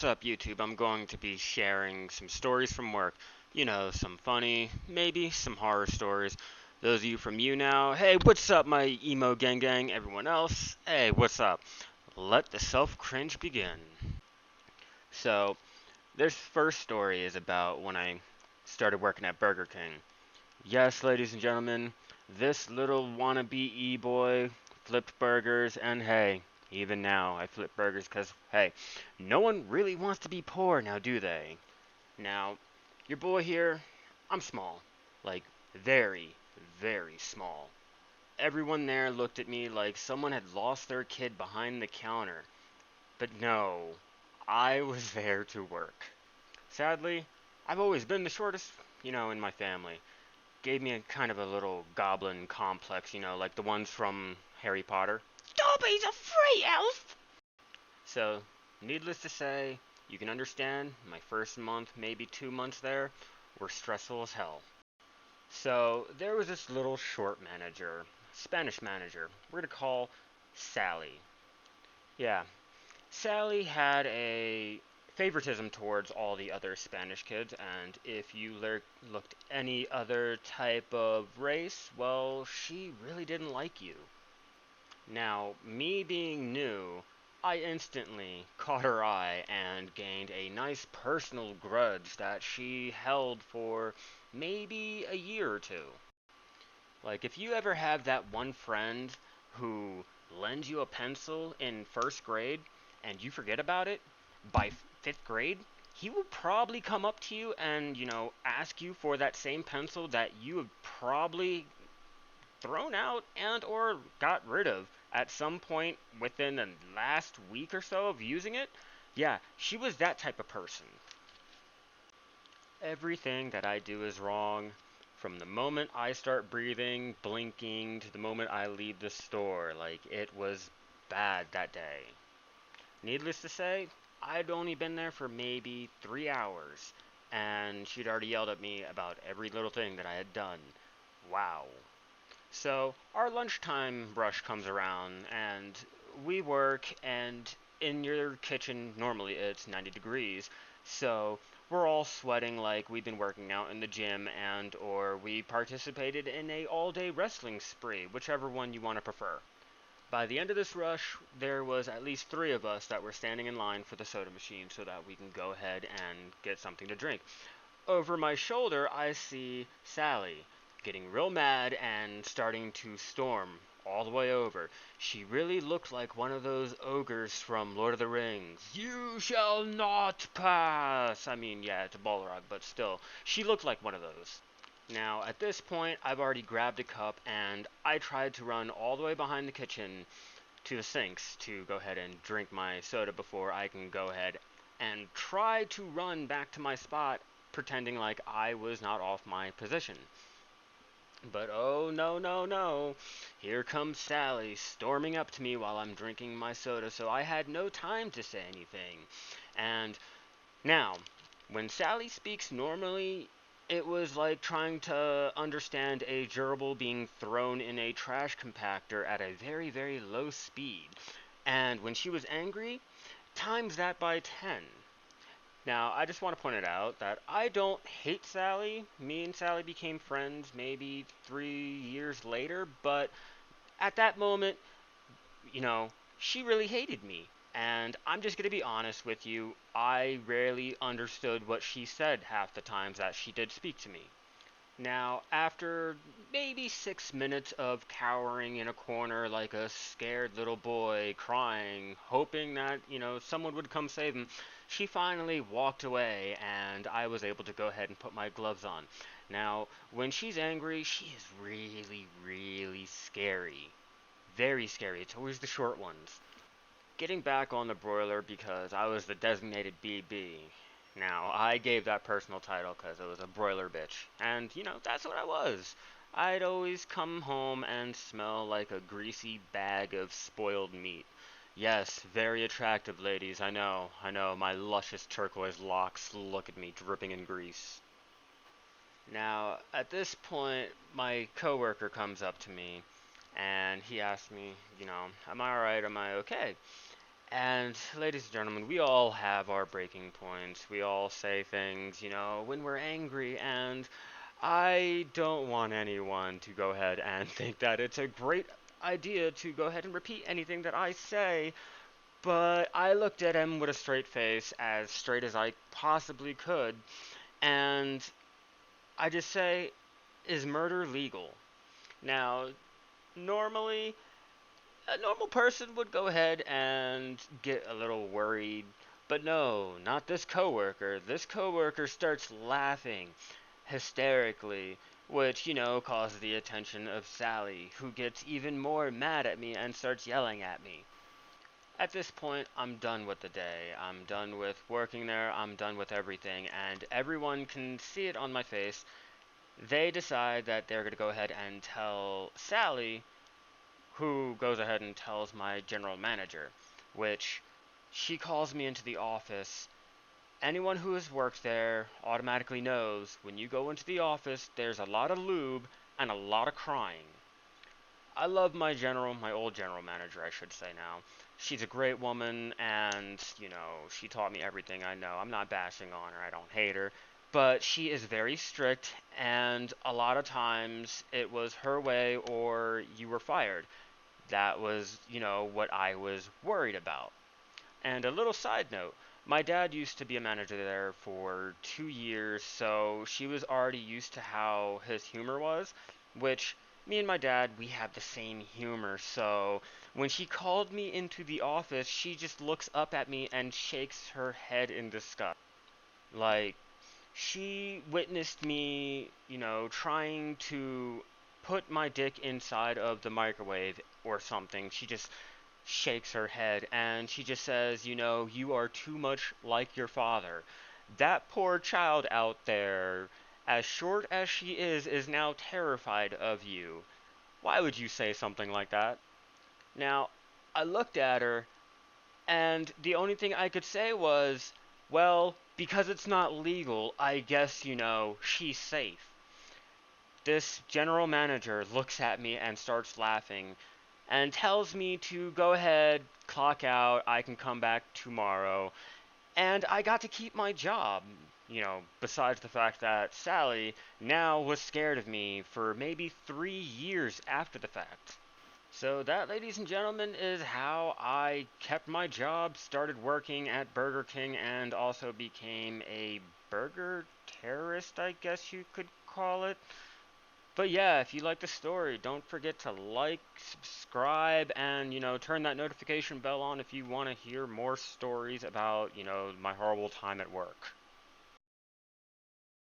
up, YouTube? I'm going to be sharing some stories from work. Some funny, maybe some horror stories. Those of you from you now, hey, what's up, my emo gang? Everyone else, hey, what's up? Let the self cringe begin. So, this first story is about when I started working at Burger King. Yes, ladies and gentlemen, this little wannabe e-boy flipped burgers, and hey, even now I flip burgers because, hey, no one really wants to be poor now, do they? Now, your boy here, I'm small. Like, very, very small. Everyone there looked at me like someone had lost their kid behind the counter. But no, I was there to work. Sadly, I've always been the shortest, in my family. Gave me a kind of a little goblin complex, like the ones from Harry Potter. Dobby's a free elf! So, needless to say, you can understand my first month, maybe 2 months there, were stressful as hell. So, there was this little short manager, Spanish manager, we're gonna call Sally. Yeah, Sally had a favoritism towards all the other Spanish kids, and if you looked any other type of race, well, she really didn't like you. Now, me being new, I instantly caught her eye and gained a nice personal grudge that she held for maybe a year or two. Like, if you ever have that one friend who lends you a pencil in first grade and you forget about it, by fifth grade, he will probably come up to you and, ask you for that same pencil that you have probably thrown out and or got rid of at some point within the last week or so of using it. Yeah, she was that type of person. Everything that I do is wrong. From the moment I start breathing, blinking, to the moment I leave the store. Like, it was bad that day. Needless to say, I'd only been there for maybe 3 hours, and she'd already yelled at me about every little thing that I had done. Wow. So, our lunchtime rush comes around, and we work, and in your kitchen, normally it's 90 degrees, so we're all sweating like we've been working out in the gym and or we participated in a all-day wrestling spree, whichever one you want to prefer. By the end of this rush, there was at least three of us that were standing in line for the soda machine so that we can go ahead and get something to drink. Over my shoulder, I see Sally getting real mad and starting to storm all the way over. She really looked like one of those ogres from Lord of the Rings. You shall not pass! I mean, yeah, it's a Balrog, but still, she looked like one of those. Now, at this point, I've already grabbed a cup and I tried to run all the way behind the kitchen to the sinks to go ahead and drink my soda before I can go ahead and try to run back to my spot pretending like I was not off my position. But oh no, no, no. Here comes Sally storming up to me while I'm drinking my soda, so I had no time to say anything. And now, when Sally speaks normally, it was like trying to understand a gerbil being thrown in a trash compactor at a very, very low speed. And when she was angry, times that by 10. Now, I just want to point it out that I don't hate Sally. Me and Sally became friends maybe 3 years later, but at that moment, you know, she really hated me. And I'm just going to be honest with you, I rarely understood what she said half the times that she did speak to me. Now, after maybe 6 minutes of cowering in a corner like a scared little boy, crying, hoping that, someone would come save him, she finally walked away and I was able to go ahead and put my gloves on. Now, when she's angry, she is really, really scary. Very scary. It's always the short ones. Getting back on the broiler because I was the designated BB. Now, I gave that personal title because it was a broiler bitch. And, that's what I was. I'd always come home and smell like a greasy bag of spoiled meat. Yes, very attractive, ladies. I know. My luscious turquoise locks look at me dripping in grease. Now, at this point, my coworker comes up to me and he asked me, am I alright? Am I okay? And, ladies and gentlemen, we all have our breaking points. We all say things, when we're angry, and I don't want anyone to go ahead and think that it's a great idea to go ahead and repeat anything that I say, but I looked at him with a straight face, as straight as I possibly could, and I just say, is murder legal? Now, normally, a normal person would go ahead and get a little worried, but no, not this coworker. This coworker starts laughing hysterically, which, causes the attention of Sally, who gets even more mad at me and starts yelling at me. At this point, I'm done with the day. I'm done with working there. I'm done with everything, and everyone can see it on my face. They decide that they're going to go ahead and tell Sally, who goes ahead and tells my general manager, which she calls me into the office. Anyone who has worked there automatically knows when you go into the office, there's a lot of lube and a lot of crying. I love my old general manager, I should say now. She's a great woman, and, she taught me everything I know. I'm not bashing on her, I don't hate her. But she is very strict, and a lot of times it was her way or you were fired. That was, what I was worried about. And a little side note, my dad used to be a manager there for 2 years, so she was already used to how his humor was, which me and my dad, we have the same humor. So when she called me into the office, she just looks up at me and shakes her head in disgust. Like, she witnessed me, trying to put my dick inside of the microwave or something. She just shakes her head and she just says, you are too much like your father. That poor child out there, as short as she is now terrified of you. Why would you say something like that? Now, I looked at her, and the only thing I could say was, well, because it's not legal, I guess, she's safe. This general manager looks at me and starts laughing and tells me to go ahead, clock out, I can come back tomorrow. And I got to keep my job. Besides the fact that Sally now was scared of me for maybe 3 years after the fact. So, that, ladies and gentlemen, is how I kept my job, started working at Burger King, and also became a burger terrorist, I guess you could call it. But yeah, if you like the story, don't forget to like, subscribe, and, turn that notification bell on if you want to hear more stories about, my horrible time at work.